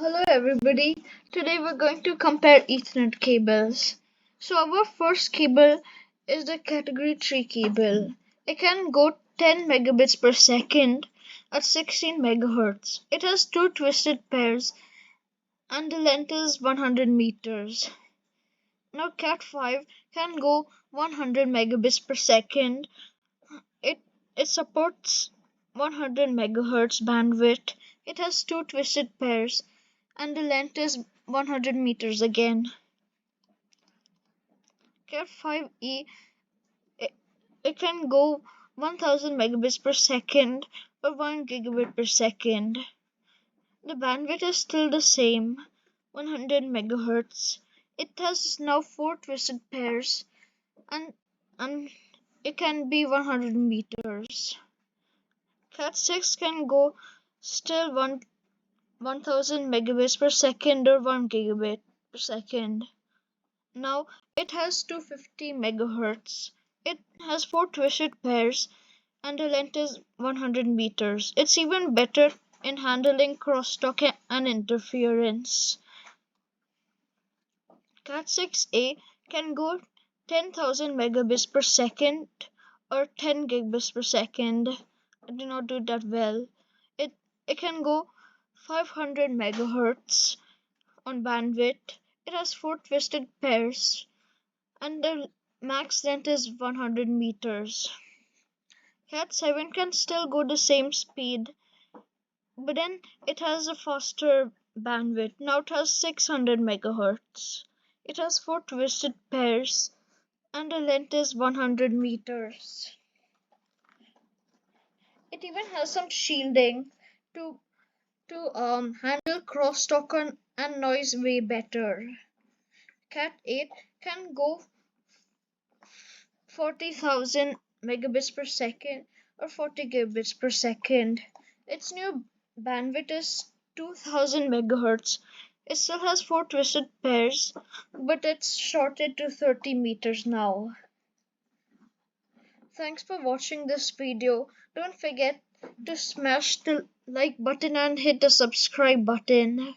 Hello everybody. Today we're going to compare Ethernet cables. So our first cable is the category 3 cable. It can go 10 megabits per second at 16 megahertz. It has two twisted pairs and the length is 100 meters. Now Cat5 can go 100 megabits per second. It it supports 100 megahertz bandwidth. It has two twisted pairs and the length is 100 meters again. Cat5e it, it can go 1000 megabits per second or 1 gigabit per second. The bandwidth is still the same, 100 megahertz. It has now four twisted pairs and and it can be 100 meters. Cat6 can go still 1000 megabits per second or 1 gigabit per second. Now it has 250 megahertz. It has four twisted pairs and the length is 100 meters. It's even better in handling crosstalk and interference. Cat6a can go 10,000 megabits per second or 10 gigabits per second. I do not do that well. It it can go 500 megahertz on bandwidth. It has four twisted pairs and the max length is 100 meters. Cat7 can still go the same speed, but then it has a faster bandwidth. Now it has 600 megahertz. It has four twisted pairs and the length is 100 meters. It even has some shielding to handle crosstalk and noise way better. Cat8 can go 40,000 megabits per second or 40 gigabits per second. Its new bandwidth is 2000 megahertz. It still has four twisted pairs, but it's shorted to 30 meters now. Thanks for watching this video. Don't forget to smash the like button and hit the subscribe button.